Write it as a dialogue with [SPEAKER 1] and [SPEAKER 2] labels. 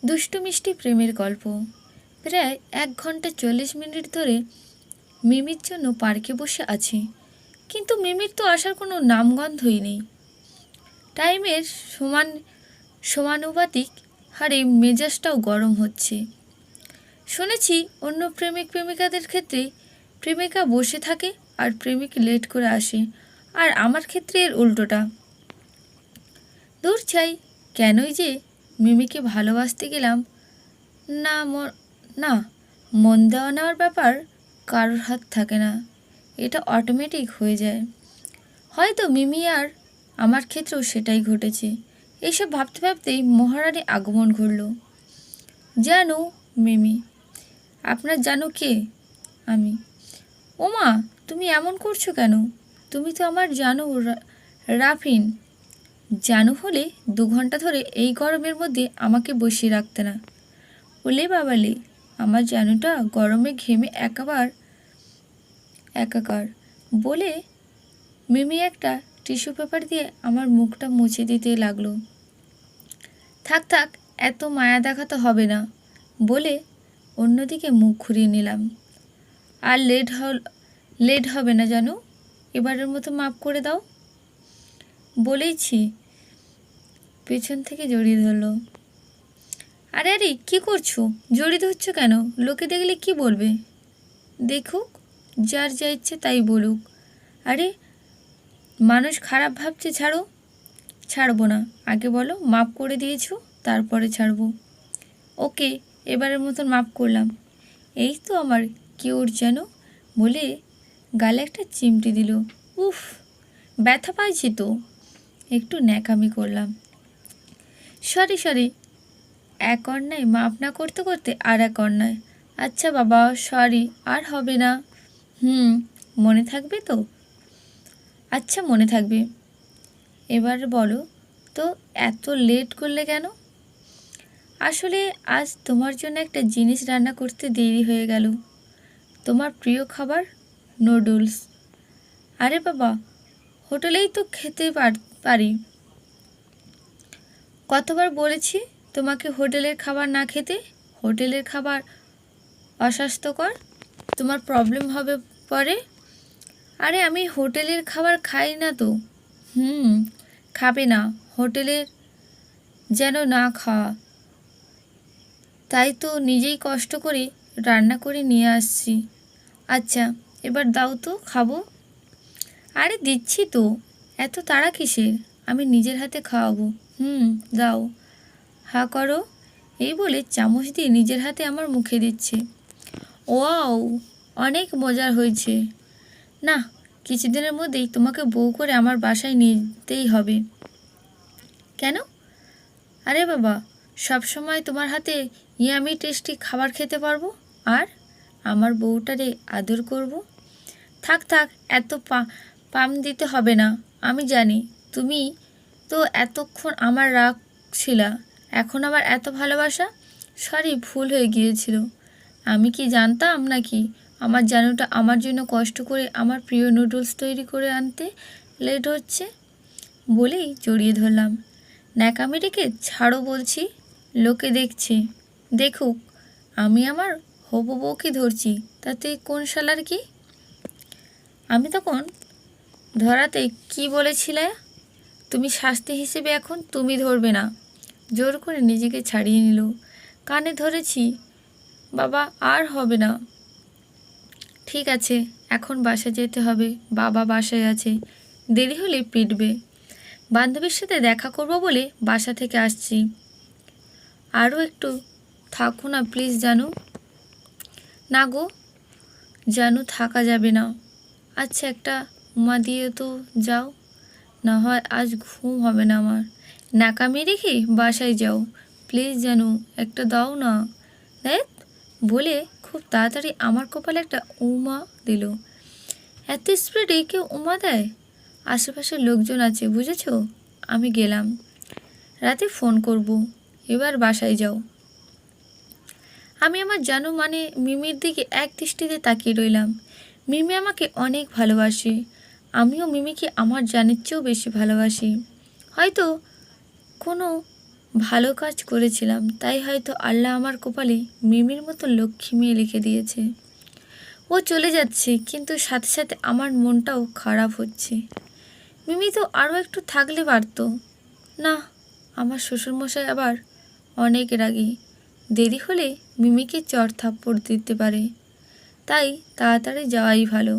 [SPEAKER 1] দুষ্টু মিষ্টি প্রেমের গল্প। প্রায় 1 ঘন্টা 40 মিনিট ধরে মিমির জন্য পার্কে বসে আছি, কিন্তু মিমির তো আসার কোনো নামগন্ধই নেই। টাইমের সমানুপাতিক হারে মেজাজটাও গরম হচ্ছে। শুনেছি অন্য প্রেমিক প্রেমিকাদের ক্ষেত্রে প্রেমিকা বসে থাকে আর প্রেমিক লেট করে আসে, আর আমার ক্ষেত্রে এর উল্টোটা। দূর চাই, কেনই যে মিমিকে ভালোবাসতে গেলাম। না না, মন দেওয়া নেওয়ার ব্যাপার কারোর হাত থাকে না, এটা অটোমেটিক হয়ে যায়। হয়তো মিমি আর আমার ক্ষেত্রেও সেটাই ঘটেছে। এইসব ভাবতে ভাবতেই মহারানী আগমন ঘটল। জানো মিমি, আপনার জানো কে আমি? ওমা, তুমি এমন করছো কেন? তুমি তো আমার জানো রাফিন। জানো হলে 2 ঘন্টা ধরে এই গরমের মধ্যে আমাকে বসিয়ে রাখতে না। ওলে বাবালে, আমার জানুটা গরমে ঘেমে একাকার বলে মিমি একটা টিস্যু পেপার দিয়ে আমার মুখটা মুছে দিতে লাগলো। থাক থাক, এত মায়া দেখাতে হবে না বলে অন্যদিকে মুখ ঘুরিয়ে নিলাম। আর লেট হবে না জানো, এবারের মতো মাফ করে দাও বলেইছি। পেছন থেকে জড়িয়ে ধরলো। আরে আরে, কী করছো? জড়িয়ে ধরছো কেন? লোকে দেখলে কি বলবে? দেখুক, যার যা ইচ্ছে তাই বলুক। আরে, মানুষ খারাপ ভাবছে, ছাড়বো না। আগে বলো মাফ করে দিয়েছো, তারপরে ছাড়বো। ওকে, এবারের মতন মাফ করলাম। এই তো আমার কিউট যেন বলে গালে একটা চিমটি দিল। উফ, ব্যথা পাইছি তো। একটু ন্যাকামি করলাম। সরি, এক অন্যায় মাফ না করতে করতে আর এক অন্যায়। আচ্ছা বাবা, সরি, আর হবে না। মনে থাকবে তো? আচ্ছা, মনে থাকবে। এবার বলো তো, এত লেট করলে কেন? আসলে আজ তোমার জন্য একটা জিনিস রান্না করতে দেরি হয়ে গেল। তোমার প্রিয় খাবার, নুডলস। আরে বাবা, হোটেলেই তো খেতে পারি। কতবার বলেছি তোমাকে হোটেলের খাবার না খেতে? হোটেলের খাবার অস্বাস্থ্যকর, তোমার প্রবলেম হবে পরে। আরে আমি হোটেলের খাবার খাই না তো। খাবে না, হোটেলের যেন না খাওয়া। তাই তো নিজেই কষ্ট করে রান্না করে নিয়ে আসছি। আচ্ছা, এবার দাও তো, খাবো। আরে দিচ্ছি তো, এত তাড়া কিসের? আমি নিজের হাতে খাওয়াবো। দাও। হা করো। এই বলে চামচ দিয়ে নিজের হাতে আমার মুখে দিচ্ছে। ওয়াও, অনেক মজার হয়েছে। না, কিছুদিনের মধ্যেই তোমাকে বউ করে আমার বাসায় নিতেই হবে। কেন? আরে বাবা, সব সময় তোমার হাতে ইয়ামি টেস্টি খাবার খেতে পারবো, আর আমার বউটারে আদর করব। থাক থাক, এত পাম দিতে হবে না। আমি জানি তুমি তো এতক্ষণ আমার রাখছিলা, এখন আবার এত ভালোবাসা। সরি, ভুল হয়ে গিয়েছিল। আমি কি জানতাম নাকি আমার জানুটা আমার জন্য কষ্ট করে আমার প্রিয় নুডলস তৈরি করে আনতে লেট হচ্ছে? বলেই জড়িয়ে ধরলাম। ন্যাকামিটিকে ছাড়ো বলছি, লোকে দেখছে। দেখুক, আমি আমার হবু বউকে ধরছি, তাতে কোন শালার কি? আমি তখন ধরাতে কি বলেছিলে? তুমি শাস্তি হিসেবে এখন তুমি ধরবে না। জোর করে নিজেকে ছাড়িয়ে নিল। কানে ধরেছি বাবা, আর হবে না। ঠিক আছে, এখন বাসা যেতে হবে, বাবা বাসায় আছে, দেরি হলে পিটবে। বান্ধবীর সাথে দেখা করব বলে বাসা থেকে আসছি। আরও একটু থাকো না প্লিজ জানু। না গো জানু, থাকা যাবে না। আচ্ছা, একটা উমা দিয়ে তো যাও, না হয় আজ ঘুম হবে না আমার। নাকামি রেখে বাসায় যাও প্লিজ জানু, একটা দাও না। দেখ বলে খুব তাড়াতাড়ি আমার কপালে একটা উমা দিল। এত স্পিডে কেউ উমা দেয়? আশেপাশের লোকজন আছে, বুঝেছো? আমি গেলাম, রাতে ফোন করব। এবার বাসায় যাও। আমি আমার জানু মানে মিমির দিকে এক দৃষ্টিতে তাকিয়ে রইলাম। মিমি আমাকে অনেক ভালোবাসে, আমিও মিমিকে আমার জানের চেয়েও বেশি ভালোবাসি। হয়তো কোনো ভালো কাজ করেছিলাম, তাই হয়তো আল্লাহ আমার কপালে মিমির মতো লক্ষ্মী মেয়ে লিখে দিয়েছে। ও চলে যাচ্ছে, কিন্তু সাথে সাথে আমার মনটাও খারাপ হচ্ছে। মিমি তো আরও একটু থাকলে পারতো। না, আমার শ্বশুরমশাই আবার অনেক রাগী, দেরি হলে মিমিকে চড় থাপ্পড় দিতে পারে, তাই তাড়াতাড়ি যাওয়াই ভালো।